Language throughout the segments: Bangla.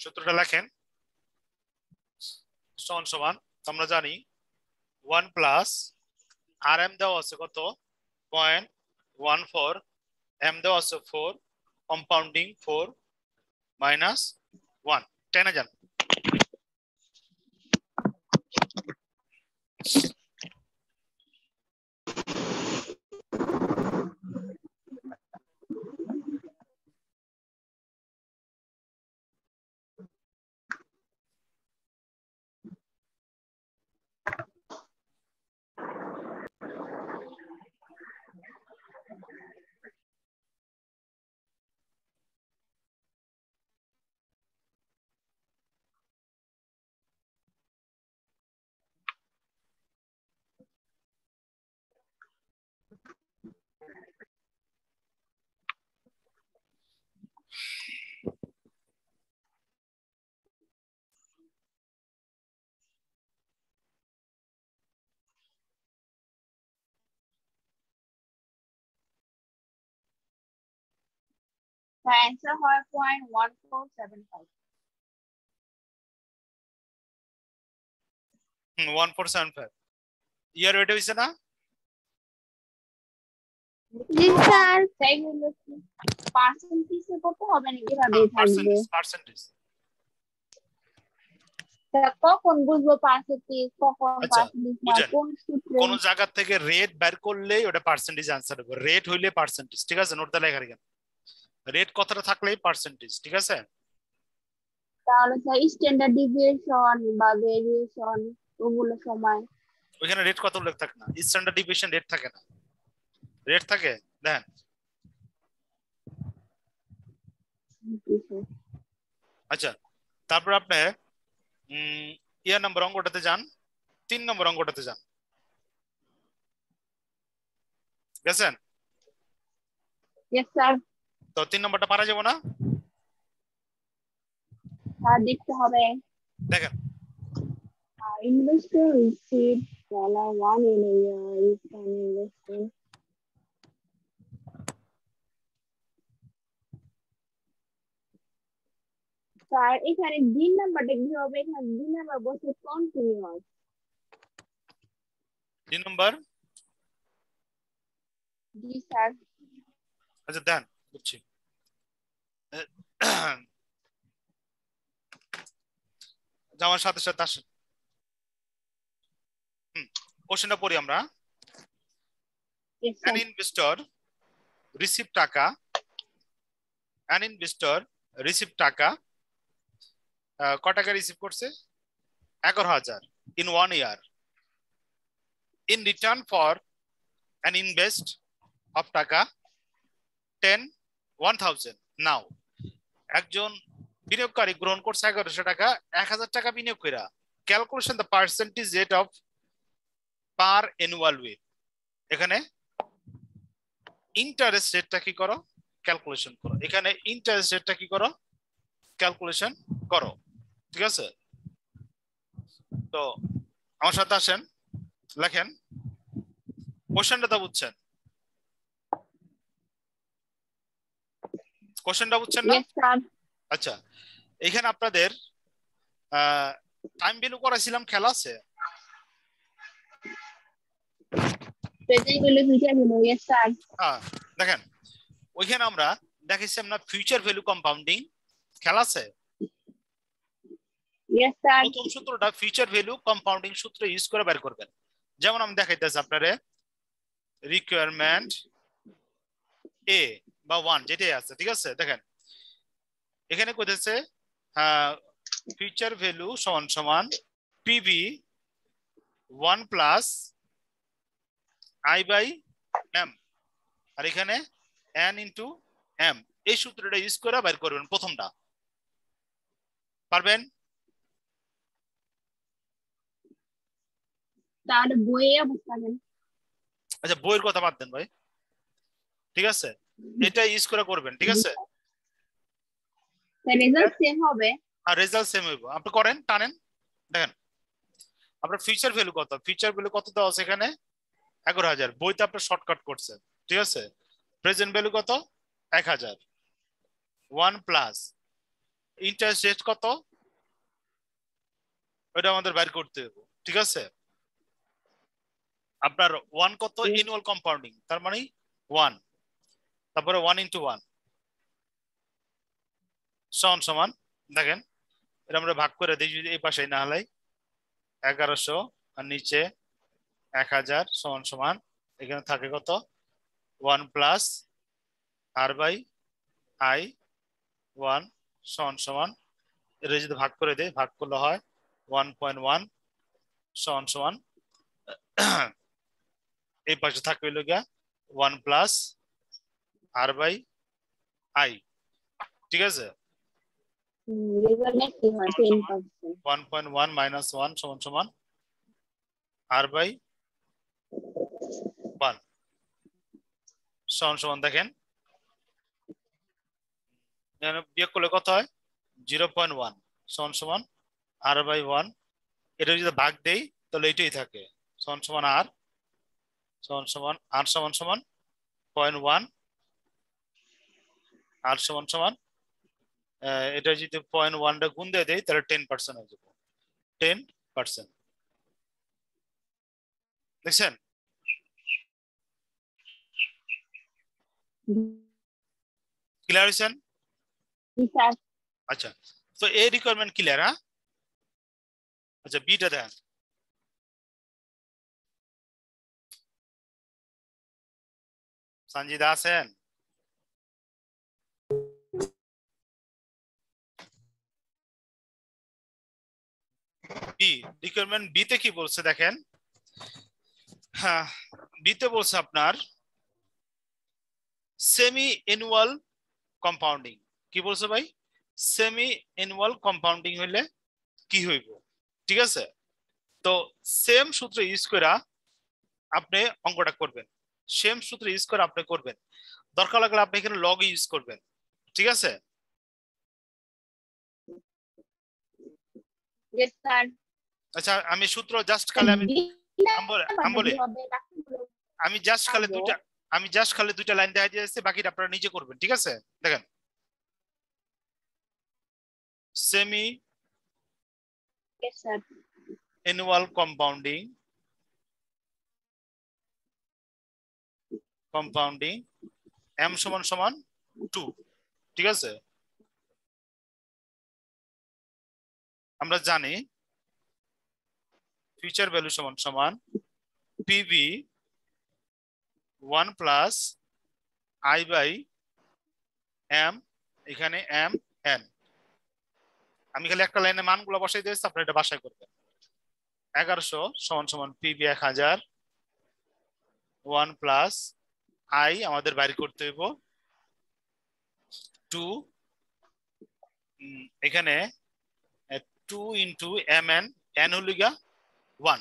সূত্রটা লেখেন সমান সমান আমরা জানি 1 প্লাস আর এম দেওয়া আছে কত 0.14 এম দেওয়া আছে 4 কম্পাউন্ডিং 4 মাইনাস 1 10 যান The answer হয় 0.1475. 1475 ইয়ার এটা হইছে না জি স্যার তাই হলো কি পার্সেন্টেজে কত হবে না কিভাবে থাকবে পার্সেন্টেজ তা কখন বুঝবো পার্সেন্টেজ কখন পার্সেন্টেজ না কোন সূত্রে কোন জায়গা থেকে রেট বের করলেই ওটা পার্সেন্টেজ आंसर হবে রেট হইলে পার্সেন্টেজ ঠিক আছে নোটটা লেখা রাখেন রেট কতটা থাকলেই পার্সেন্টেজ ঠিক আছে তাহলে স্যার স্ট্যান্ডার্ড ডিভিয়েশন বা ভেরিয়েশন ওগুলো সময় ওখানে রেট কত লেখা থাকে না স্ট্যান্ডার্ড ডিভিয়েশন রেট থাকে না রেট থাকে দেখেন আচ্ছা তারপর আপনি ইয়ার নাম্বার অঙ্কটাতে যান 3 নম্বর অঙ্কটাতে যান গেছেন यस স্যার তো 3 নম্বরটা পারা যাবে না স্যার দেখতে হবে দেখেন investor received $1 in a year is an investor sir এখানে দিন নাম্বারটা কি হবে এখানে দিন নাম্বার বসে কন্টিনিউয়াস 3 নম্বর জি স্যার আচ্ছা দেন বুঝছি যাওয়ার সাথে সাথে আসেন কোশ্চেনটা পড়ি আমরা an investor receive টাকা কত টাকা রিসিভ করছে 11000 in 1 year in return for an invest of টাকা 10,000 now একজন বিনিয়োগকারী গ্রহণ করছে 1100 টাকা 1000 টাকা বিনিয়োগ কইরা calculation the percentage rate of per annual way এখানে ইন্টারেস্ট রেটটা কি করো ক্যালকুলেশন করো এখানে ইন্টারেস্ট রেটটা কি করো ক্যালকুলেশন করো ঠিক আছে তো আমার সাথে আসেন লেখেন কোশ্চেনটা তো বুঝছেন কোশ্চেনটা বুঝছেন না আচ্ছা এখানে আপনাদের টাইম ভ্যালু করাছিলাম খেলা আছে দেখেন ওইখানে আমরা দেখাইছিলাম না ফিউচার ভ্যালু কম্পাউন্ডিং খেলা আছে প্রথম সূত্রটা ফিউচার ভ্যালু কম্পাউন্ডিং সূত্র ইউজ করে বের করবেন যেমন আমি দেখাইতেছি আপনারে রিকোয়ারমেন্ট এ বা 1 যেটাই আছে ঠিক আছে দেখেন এখানে কইতেছে ফিউচার ভ্যালু সমান সমান PV 1 plus I by M আর এখানে n ইনটু m এই সূত্রটা ইউজ করে বের করবেন প্রথমটা পারবেন তাহলে বইয়ে বুঝবেন আচ্ছা বইয়ের কথা বাদ দেন ভাই ঠিক আছে এটা ইউজ করে করবেন ঠিক আছে রেজাল্ট সেম হবে আর রেজাল্ট সেম হবে আপনি করেন টানেন দেখেন আপনার ফিউচার ভ্যালু কত দেওয়া আছে এখানে 11000 বইতে আপনি শর্টকাট করছেন ঠিক আছে প্রেজেন্ট ভ্যালু কত 1000 1 প্লাস ইন্টারেস্ট রেট কত ওটা আমাদের বের করতে হবে, ঠিক আছে? আপনার 1 কত অ্যানুয়াল কম্পাউন্ডিং, তার মানে 1, তারপরে 1 × 1 সমান সমান, দেখেন এটা আমরা ভাগ করে দিই যদি এই পাশে না হলাই 1100 আর নিচে 1000 সমান সমান এখানে থাকে কত 1 প্লাস r/i 1 সমান সমান, এটা যদি ভাগ করে দেই ভাগ করলে হয় 1.1 সমান সমান এই পাশে থাকবে হলো গিয়া 1 প্লাস r/i, ঠিক আছে? 1.1 মাইনাস 1 সমান সমান r/1 সমান সমান, দেখেন বিয়োগ করলে কত হয় 0.1 সমান সমান r/1, এটা যদি ভাগ দেই তাহলে এটাই থাকে সমান সমান r সমান সমান r সমান সমান 0.1 r সমান সমান এটা যদি 0.1 টা গুণ দিয়ে দেই তাহলে 10% হয়ে যাবে, 10%, দেখছেন? ক্লিয়ার হয়েছেন? আচ্ছা, তো এই রিকোয়ারমেন্ট ক্লিয়ার? হ্যাঁ, আচ্ছা বিটা দেন। সঞ্জিদা আছেন? বি রিকোয়ারমেন্ট বি তে কি বলছে দেখেন, হ্যাঁ বি তে বলছে আপনার সেমি অ্যানুয়াল কম্পাউন্ডিং। কি বলছে ভাই? সেমি অ্যানুয়াল কম্পাউন্ডিং হইলে কি হইব, ঠিক আছে? তো সেম সূত্র ইউজ করে আপনি অঙ্কটা করবেন, সেম সূত্র ইউজ করে আপনি করবেন, দরকার লাগলে আপনি এখানে লগ ইউজ করবেন, ঠিক আছে? আচ্ছা আমি সূত্র জাস্ট খালি আমি জাস্ট খালি দুইটা লাইন দেখা দিয়েছি, বাকিটা আপনারা নিজে করবেন, ঠিক আছে? দেখেন সেমি অ্যানুয়াল কম্পাউন্ডিং m সমান সমান 2, ঠিক আছে? আমরা জানি ফিউচার ভ্যালু সমান সমান pv 1 প্লাস i/m, এখানে m n, আমি খালি একটা লাইনে মানগুলো বসাই দিয়েছি, আপনারা এটা বাসায় করবেন। 1100 সমান সমান pv 1000 1 প্লাস i আমাদের বাইর করতে হইব 2, এখানে 2 × mn, n হলো গিয়া 1,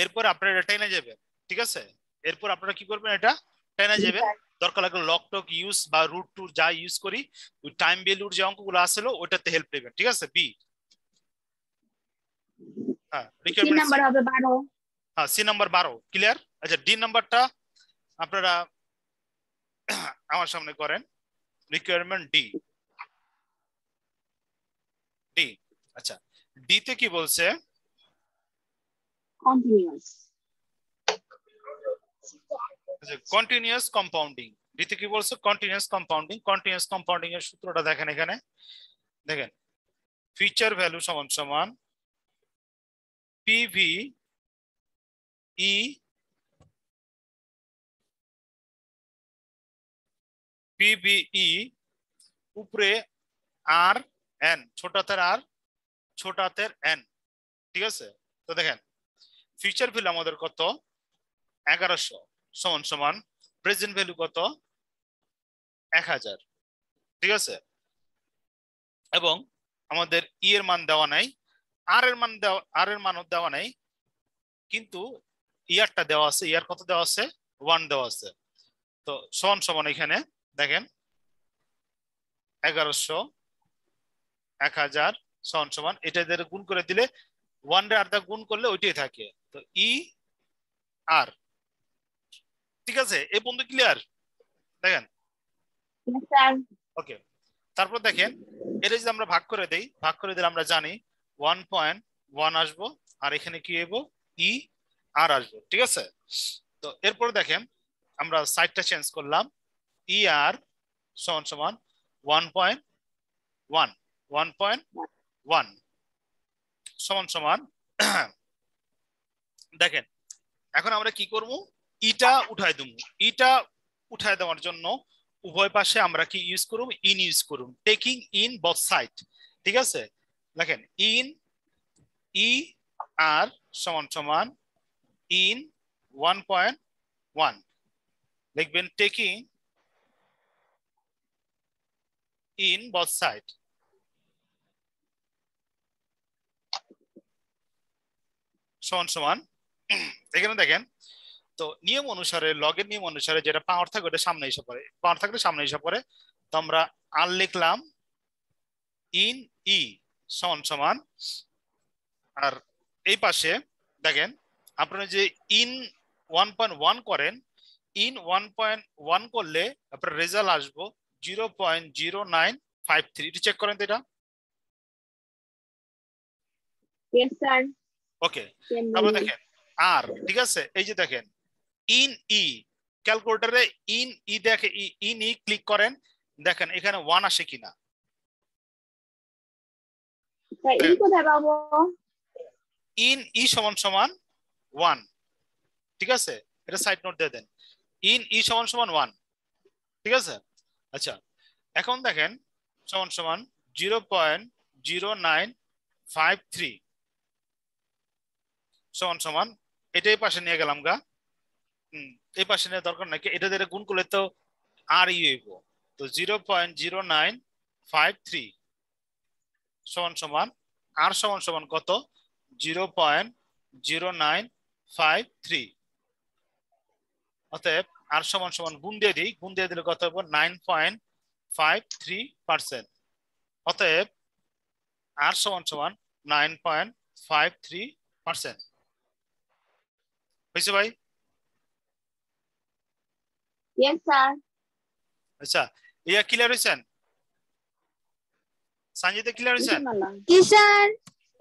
এরপর আপনারা এটা টেনে যাবেন, ঠিক আছে? এরপর আপনারা কি করবেন, এটা টেনে যাবেন, দরকার লাগলে লগ টক ইউজ বা রুট টু যা ইউজ করি ওই টাইম ভ্যালুর যে অঙ্কগুলো আসলো ওটাতে হেল্প নেবেন, ঠিক আছে? বি হ্যাঁ রিকোয়ারমেন্ট নাম্বার হবে 12, হ্যাঁ সি নাম্বার 12 ক্লিয়ার। আচ্ছা ডি নাম্বারটা আপনারা আমার সামনে করেন, রিকোয়ারমেন্ট ডি। আচ্ছা ডি তে কি বলছে? Continuous compounding. ডি তে কি বলছে? কন্টিনিউয়াস কম্পাউন্ডিং এর সূত্রটা দেখেন, এখানে দেখেন ফিচার ভ্যালু সমান সমান পিভি উপরে আর এন, ছোট হাতের আর ছোট হাতের এন, ঠিক আছে? তো দেখেন ফিউচার ভ্যালু আমাদের কত 1100 সমান সমান প্রেজেন্ট ভ্যালু কত 1000, ঠিক আছে? এবং আমাদের ই এর মান দেওয়া নাই, আর এর মানও দেওয়া নাই, কিন্তু ইয়ারটা দেওয়া আছে, ইয়ার কত দেওয়া আছে 1 দেওয়া আছে। তো সমান সমান এখানে দেখেন 1100 1000 সমান সমান এটা গুণ করে দিলে 1 রে আর দা গুণ করলে ওইটাই থাকে, তো ই আর, ঠিক আছে? এই পর্যন্ত ক্লিয়ার? দেখেন ওকে, তারপর দেখেন এটা যদি আমরা ভাগ করে দিই, ভাগ করে দিলে আমরা জানি 1.1 আসবো, আর এখানে কি হইব ই আর আসবো, ঠিক আছে। তো এরপর দেখেন আমরা সাইডটা চেঞ্জ করলাম, ই আর সমান সমান 1.1 1.1 সমান সমান দেখেন এখন আমরা কি করব, ইটা উঠায় দেব। ইটা উঠায় দেওয়ার জন্য উভয় পাশে আমরা কি ইউজ করব, ইন ইউজ করব, টেকিং ইন বোথ সাইড, ঠিক আছে। দেখেন ইন ই আর সমান সমান ইন 1.1 লিখবেন, টেকিং ইন বোথ সাইড সমান সমান এখানে দেখেন তো নিয়ম অনুসারে, লগের নিয়ম অনুসারে যেটা পাওয়ার থাকে ওটা সামনে এসে পড়ে, পাওয়ার থাকলে সামনে এসে পড়ে। তো আমরা আর লিখলাম ইন ই সমান সমান, আর এই পাশে দেখেন আপনারা যে ইন 1.1 করেন, ইন 1.1 করলে আপনার রেজাল্ট আসবো 0.0953, একটু চেক করেন তো এটা। Yes, sir. ওকে, তারপর দেখেন আর, ঠিক আছে, এই যে দেখেন ইন ই, ক্যালকুলেটরে ইন ই দেখে, ইন ই ক্লিক করেন, দেখেন এখানে 1 আসে কিনা। Sir, ই কোথায় পাবো? ইন ই সমান সমান 1, ঠিক আছে, এটা সাইড নোট দিয়ে দেন, ইন ই সমান সমান 1, ঠিক আছে। আচ্ছা এখন দেখেন সমান সমান 0.0953 সমান সমান, এটাই পাশে নিয়ে গেলাম গা, এই পাশে নেওয়ার দরকার নাকি, এটা দিয়ে গুণ করলে তো আর ই হইব, তো 0.0953 সমান সমান আর সমান সমান কত, 0.0953, অতএব আর সমান সমান গুণ দিয়ে দিই, গুণ দিয়ে দিলে কত হবে 9.53%, অতএব আর সমান সমান 9.53% হয়েছে ভাই? Yes, sir. আচ্ছা ইয়া ক্লিয়ার হয়েছেন? সঞ্জিতে ক্লিয়ার হয়েছেন? কি স্যার?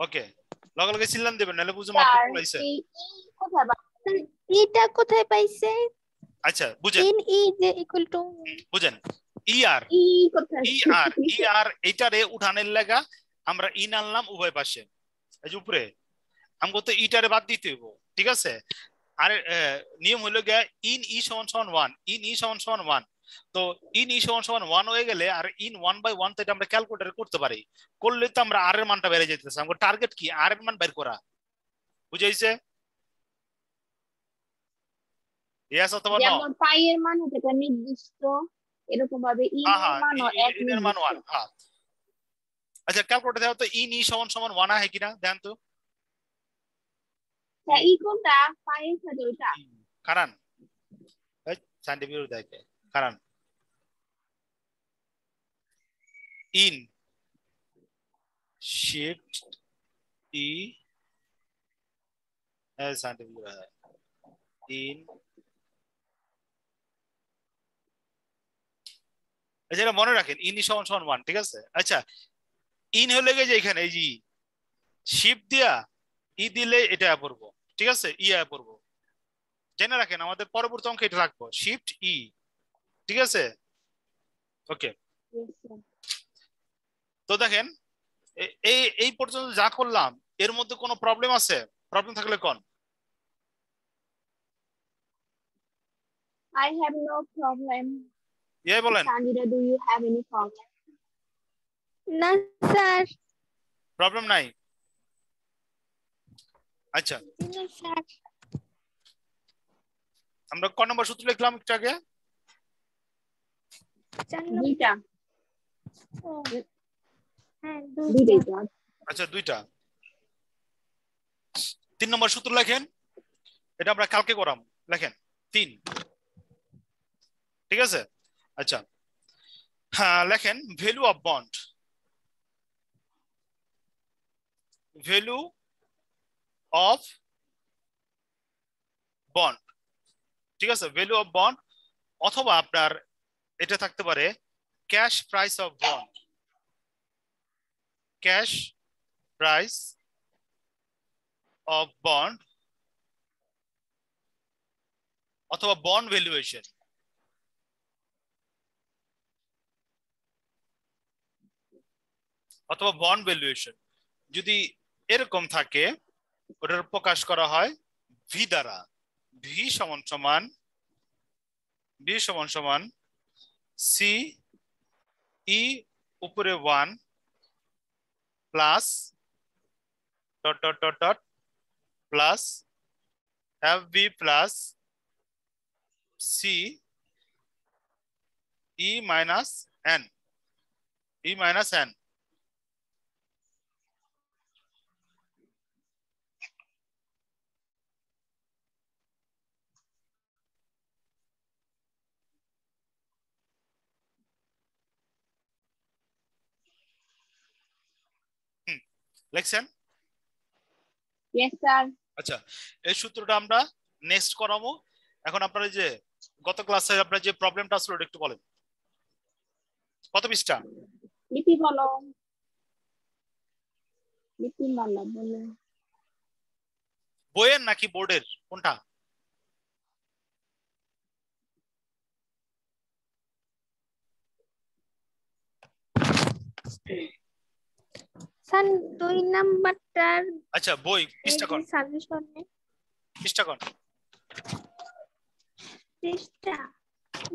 ওকে, লগে লগে চিল্লান দেবেন নাহলে বুঝো মাত্র পড়াইছে। কোথায় পাবো? এটা কোথায় পাইছে? আচ্ছা বুঝেন, ইন ই যে ইকুয়াল টু বুঝেন ই আর ই কোথায়? ই আর এইটারে উঠানের লাগা আমরা ইন আনলাম উভয় পাশে, এই যে উপরে আমগো তো ইটারে বাদ দিতে হইব, ঠিক আছে। আর নিয়ম হলো গিয়া ইন ই সমান সমান 1, ইন ই সমান সমান 1, তো ইন ই সমান সমান 1 হয়ে গেলে আর ইন 1/1 তো এটা আমরা ক্যালকুলেটরে করতে পারি, করলে তো আমরা আর এর মানটা বেড়ে যেতেছে, আমাদের টার্গেট কি আর এর মান বের করা, বুঝাইছে? ইয়েস অথবা নো? যেমন পাই এর মান হচ্ছে একটা নির্দিষ্ট, এরকম ভাবে ই হ্যাঁ এর হ্যাঁ, মানও এক ইন এর মান নির্দিষ্ট। 1, হ্যাঁ। আচ্ছা ক্যালকুলেটর দাও তো ইন ই সমান সমান 1 হয় কিনা দেন তো। তা ই কোনটা? পাই এর সাথে ওইটা। কারণ এই সাইন্টিফিক দেখে কারণ in shift E scientific in, যেটা মনে রাখেন ইন ই সমান সমান 1, ঠিক আছে। আচ্ছা ইন হলে গিয়ে যে এখানে এই যে শিফট দিয়া ই দিলে এটা পড়বো, ঠিক আছে, ই আয়া পড়বো, জেনে রাখেন আমাদের পরবর্তী অঙ্কে এটা রাখবো শিফট ই, ঠিক আছে। ওকে, Yes, sir. তো দেখেন এই এই পর্যন্ত যা করলাম এর মধ্যে কোনো প্রবলেম আছে? প্রবলেম থাকলে কোন? I have no problem. ইয়ে বলেন, Sandira, do you have any problem? না স্যার। প্রবলেম নাই? আচ্ছা না স্যার। আমরা ক নম্বর সূত্র লিখলাম একটু আগে? দুইটা। হ্যাঁ দুইটা। আচ্ছা দুইটা। 3 নম্বর সূত্র লেখেন, এটা আমরা কালকে করাম, লেখেন 3, ঠিক আছে। আচ্ছা হ্যাঁ লেখেন value of bond, value of bond, ঠিক আছে, ভ্যালু অফ বন্ড, অথবা আপনার এটা থাকতে পারে cash price of bond, cash price of bond অথবা বন্ড ভ্যালুয়েশন। অথবা বন্ড ভ্যালুয়েশন যদি এরকম থাকে ওটার প্রকাশ করা হয় ভি দ্বারা। ভি সমান সমান সি ই উপরে 1 plus dot dot dot dot plus F B plus C E minus N. লিখছেন? Yes sir. আচ্ছা, এই সূত্রটা আমরা নেক্সট করাবো। এখন আপনারা যে গত ক্লাসে আপনার যে প্রবলেমটা আসলো ওটা একটু বলেন। কত পৃষ্ঠা? লিপি বলো, লিপি বলো বলো। বইয়ের নাকি বোর্ডের কোনটা? স্যার 2 নাম্বারটার আচ্ছা, বই পৃষ্ঠা কোন? সাজেশনে পৃষ্ঠা কোন? পৃষ্ঠা।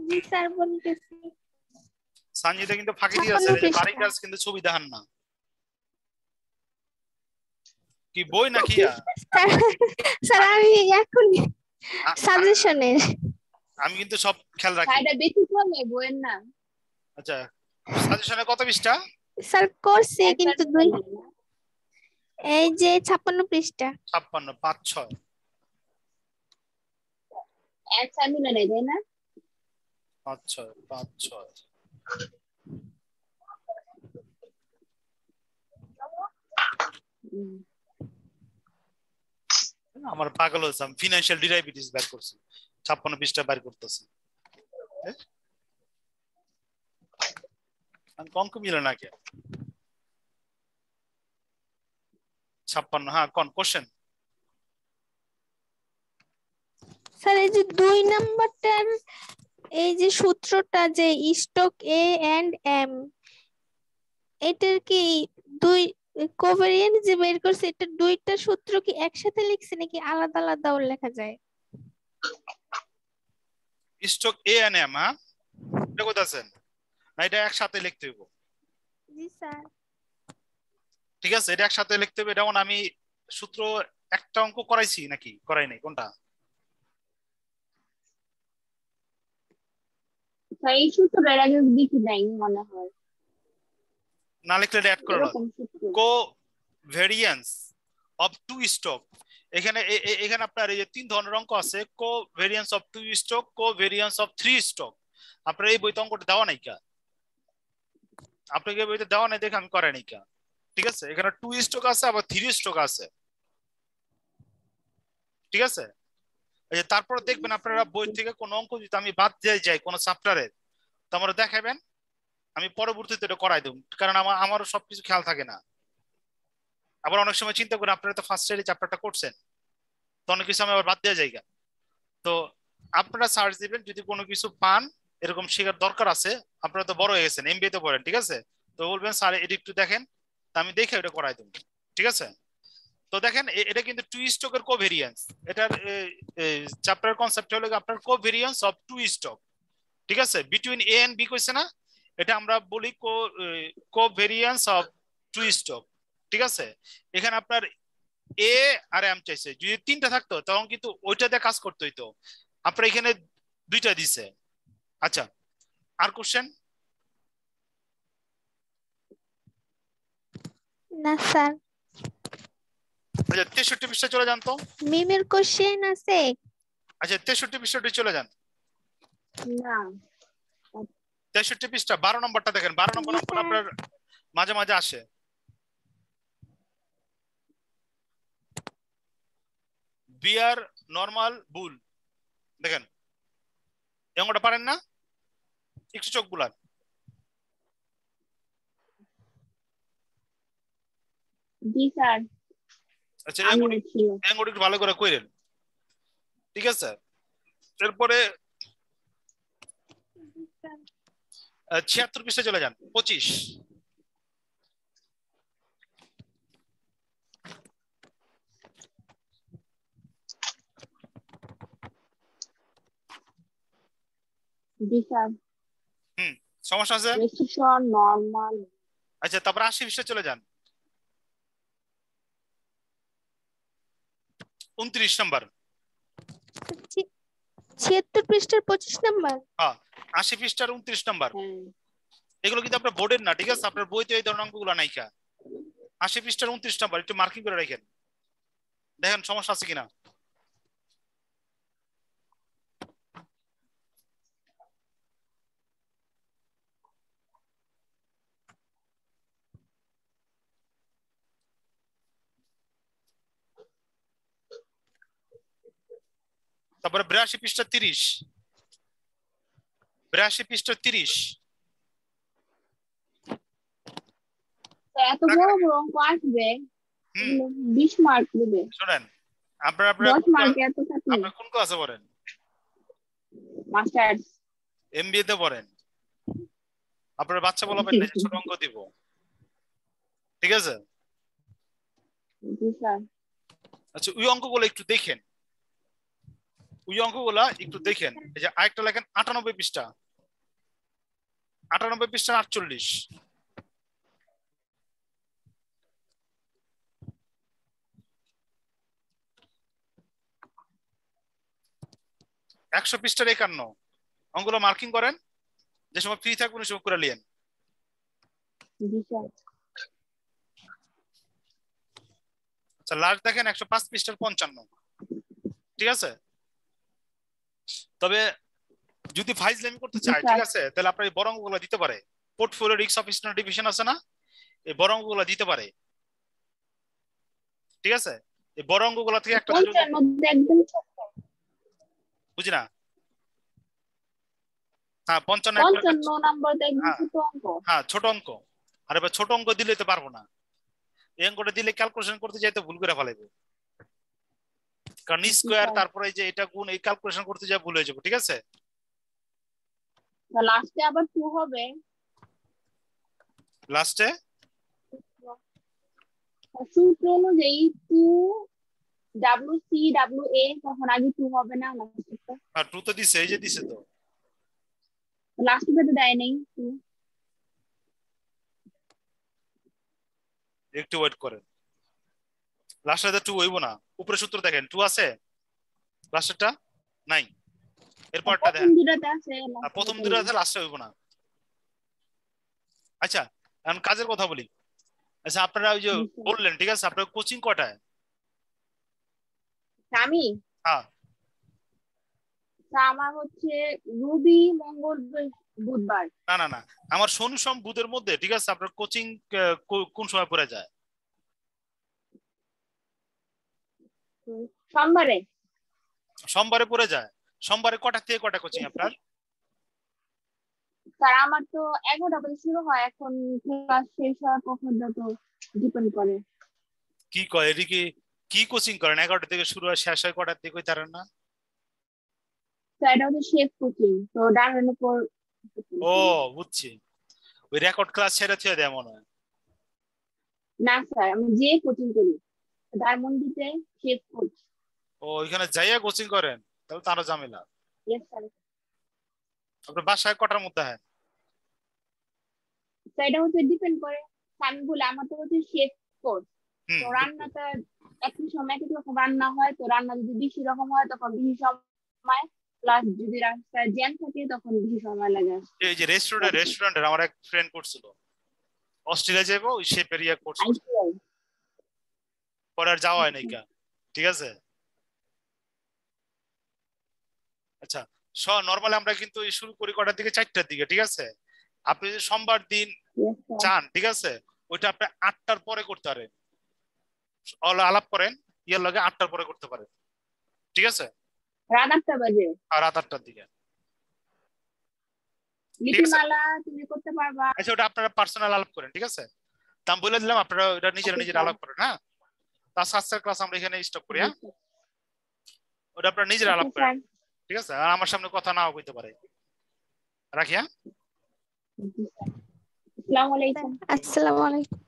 জি স্যার বলতেছি। সানজিদা কিন্তু ফাঁকি দিয়ে আছে, 56 পৃষ্ঠা। বাড়ি কাজ কিন্তু ছবি দেখান না। কি বই নাকি? স্যার আমি এখন সাজেশনে। আমি কিন্তু সব খেয়াল রাখি। এটা বেশি চলে বইয়ের না। আচ্ছা, সাজেশনে কত পৃষ্ঠা? স্যার করছি কিন্তু 2 এই যে 56 পৃষ্ঠা। 56 5 6 একটা মিলে নেই তাই না? 5 6 5 6 আমার পাগল হচ্ছে, আমি ফিনান্সিয়াল ডিরাইভেটিভস বের করছি, 56 পৃষ্ঠা বের করতেছি। অঙ্ক মিলে না কে? 56। হ্যাঁ, কোন কোশ্চেন? স্যার এই যে 2 নাম্বারটার এই যে সূত্রটা যে স্টক এ এন্ড এম, এটার কি 2 কোভেরিয়েন্স যে বের করছে, এটা 2টা সূত্র কি একসাথে লিখছে নাকি আলাদা আলাদাও লেখা যায়? স্টক এ এন্ড এম, হ্যাঁ এটা কোথাছেন না, এটা একসাথে লিখতে হইব। জি স্যার। ঠিক আছে, এটা একসাথে লিখতে হবে। যেমন আমি সূত্র একটা অঙ্ক করাইছি নাকি করাই নাই, কোনটা? এই সূত্রটা এর আগে দেখি নাই মনে হয়। না লিখলে এটা অ্যাড করে নাও। এরকম সূত্র। Covariance of two stock. এখানে এখানে আপনার এই যে 3 ধরনের অঙ্ক আছে, covariance of 2 stock, covariance of 3 stock. আপনার এই বইতে অঙ্কটা দেওয়া নাই কা? আপনাকে বইতে দেওয়া নাই দেখে আমি করাই নাই কা। ঠিক আছে, এখানে 2 স্টক আছে আবার 3 স্টক আছে। ঠিক আছে, এই যে তারপরে দেখবেন আপনারা বই থেকে কোন অঙ্ক যদি আমি বাদ দিয়ে যাই কোন চ্যাপ্টারের, তো আমরা দেখাবেন, আমি পরবর্তীতে এটা করাই দেব, কারণ আমারও সবকিছু খেয়াল থাকে না। আবার অনেক সময় চিন্তা করি আপনারা তো ফার্স্ট ইয়ারে চ্যাপ্টারটা করছেন, তো অনেক কিছু আমি আবার বাদ দিয়ে যাইগা। তো আপনারা সার্চ দিবেন, যদি কোনো কিছু পান এরকম শেখার দরকার আছে, আপনারা তো বড় হয়ে গেছেন, এমবিএ তে পড়েন, ঠিক আছে, তো বলবেন স্যার এটা একটু দেখেন, তো আমি দেখে এটা করাই দেব। ঠিক আছে, তো দেখেন এটা কিন্তু টু স্টকের কোভেরিয়েন্স। এটার চ্যাপ্টার কনসেপ্ট হলো আপনার কোভেরিয়েন্স অফ টু স্টক। ঠিক আছে, বিটুইন এ এন্ড বি কইছে না, এটা আমরা বলি কোভেরিয়েন্স অফ টু স্টক। ঠিক আছে, এখানে আপনার এ আর এম চাইছে, যদি 3টা থাকতো তখন কিন্তু ওইটাতে কাজ করতে হইতো, আপনার এখানে 2টা দিছে। আচ্ছা, আর কোশ্চেন? না স্যার। আচ্ছা, 63 পৃষ্ঠা চলে যান তো। মিমের কোশ্চেন আছে? আচ্ছা, 63 পৃষ্ঠাটি চলে যান। না 63 পৃষ্ঠা 12 নম্বরটা দেখেন। 12 নম্বর অঙ্ক আপনার মাঝে মাঝে আসে। বিয়ার নরমাল বুল, দেখেন এই অঙ্কটা পারেন না? একটু চোখ বুলান। জি স্যার আচ্ছা আমি ছিল অঙ্কটা একটু ভালো করে কইরেন, ঠিক আছে? এরপরে 76 পৃষ্ঠায় চলে যান, 25। জি স্যার সমস্যা আছে? রেস্ট্রিকশন নরমাল আচ্ছা তারপর 80 পৃষ্ঠায় চলে যান, 29 নাম্বার। 76 পৃষ্ঠার 25 নাম্বার। হ্যাঁ 80 পৃষ্ঠার 29 নাম্বার। হ্যাঁ এগুলো কিন্তু আপনার বোর্ডের না, ঠিক আছে? আপনার বইতে এই ধরনের অঙ্কগুলো নাইকা। 80 পৃষ্ঠার 29 নাম্বার একটু মার্কিং করে রাখেন, দেখেন সমস্যা আছে কিনা। তারপরে 82 পৃষ্ঠা 30, 82 পৃষ্ঠা 30। তো এত বড় বড় অঙ্ক আসবে হুম 20 মার্ক দেবে শুনেন, আপনারা 10 মার্ক এত থাকলে আপনারা কোন ক্লাসে পড়েন? মাস্টার্স এমবিএ তে পড়েন। আপনারা বাচ্চা বলাবেন না যে ছোট অঙ্ক দিব, ঠিক আছে? জি স্যার আচ্ছা ওই অঙ্কগুলো একটু দেখেন, ওই অঙ্কগুলা একটু দেখেন। এই যে আরেকটা লেখেন 98 পৃষ্ঠা, 98 পৃষ্ঠা 48। 100 পৃষ্ঠার 51 অঙ্কগুলো মার্কিং করেন, যে সময় ফ্রি থাকবেন ওই সময় করে লিয়েন। জি স্যার আচ্ছা লাস্ট দেখেন 105 পৃষ্ঠার 55, ঠিক আছে? তবে যদি ফাইজলামি করতে চায়, ঠিক আছে, তাহলে আপনার এই বড় অঙ্কগুলো দিতে পারে। Portfolio risk of standard division আছে না, এই বড় অঙ্কগুলো দিতে পারে, ঠিক আছে? এই বড় অঙ্কগুলো থেকে একটা দুটো কোনটার মধ্যে একদম ছোট বুঝি না। হ্যাঁ 55 55 নাম্বার একদম হ্যাঁ ছোট অঙ্ক হ্যাঁ ছোট অঙ্ক। আর এবার ছোট অঙ্ক দিলে তো পারবো না, এই অঙ্কটা দিলে ক্যালকুলেশন করতে যাইতে ভুল করে ফেলাইবো, কারণ স্কোয়ার তারপরে এই যে এটা গুণ এই ক্যালকুলেশন করতে যা ভুল হয়ে যাবে, ঠিক আছে? লাস্টে আবার 2 হবে লাস্টে সূত্র অনুযায়ী 2 WC WA তখন আগে 2 হবে না লাস্টে আর টু তো দিছে, এই যে দিছে তো। লাস্টে তো দেয় নাই 2 একটু ওয়েট করেন, লাস্টে টু হইব না। উপরে সূত্র দেখেন 2 আছে, লাস্টেরটা নাই, এরপরটা প্রথম দেখেন দুটাতে আছে প্রথম দুটো আছে, লাস্টে হইব না। আচ্ছা এখন কাজের কথা বলি। আচ্ছা আপনারা ওই যে বললেন, ঠিক আছে, আপনার কোচিং কটায়? আমি হ্যাঁ আমার হচ্ছে রবি মঙ্গল বুধবার না না না, আমার শনি সোম বুধের মধ্যে, ঠিক আছে, আপনার কোচিং কোন সময় পড়ে যায়? সোমবারে সোমবারে পড়ে যায়। সোমবারে কটা থেকে কটা কোচিং আপনার? স্যার আমার তো 11টা বাজে শুরু হয়, এখন ক্লাস শেষ হওয়ার পর্যন্ত তো ডিপেন্ড করে কি কয় এদিকে, কি কোচিং করেন? 11টা থেকে শুরু হয়, শেষ হয় কটার দিকে, জানেন না? স্যার এটা হচ্ছে শেফ কোচিং তো ডানের উপর ও বুঝছি, ওই রেকর্ড ক্লাস ছেড়ে ছেড়ে দেয় মনে হয়। না স্যার আমি যে কোচিং করি ধানমন্ডিতে শেফ কোচ ও ওইখানে যাইয়া কোচিং করেন, তাহলে তো আরো ঝামেলা। ইয়েস স্যার আপনার বাসায় কটার মধ্যে হয়? তো এটা হচ্ছে ডিপেন্ড করে আমি বলি আমার তো হচ্ছে শেফ কোচ হুম তো রান্নাটা একই সময় একই রকম রান্না হয়, তো রান্না যদি বেশি রকম হয় তখন বেশি সময়, প্লাস যদি রাস্তায় জ্যাম থাকে তখন বেশি সময় লাগে এই যে রেস্টুরেন্টের আমার এক ফ্রেন্ড করছিল, অস্ট্রেলিয়া যাবো ওই শেফের ইয়া কোর্স করছিল, ICI পরে আর যাওয়া হয় নাই কা, ঠিক আছে? আচ্ছা নরমালি আমরা কিন্তু শুরু করি কটার দিকে, 4টার দিকে, ঠিক আছে? আপনি যদি সোমবার দিন Yes, sir. চান, ঠিক আছে, ওইটা আপনি 8টার পরে করতে পারেন, আলাপ করেন ইয়ার লগে 8টার পরে করতে পারেন, ঠিক আছে? রাত 8টা বাজে আর রাত 8টার দিকে, ঠিক আছে? লিপিমালা তুমি করতে পারবা আচ্ছা ওটা আপনারা পার্সোনাল আলাপ করেন, ঠিক আছে? দাম বলে দিলাম, আপনারা এটা নিজেরা আলাপ করেন। হ্যাঁ, তার আজকের ক্লাস আমরা এখানে স্টপ করি। হ্যাঁ, ওটা আপনারা নিজেরা আলাপ করেন, ঠিক আছে? আর আমার সামনে কথা নাও কইতে পারে। রাখি। হ্যাঁ, আসসালামু আলাইকুম। আসসালামু আলাইকুম।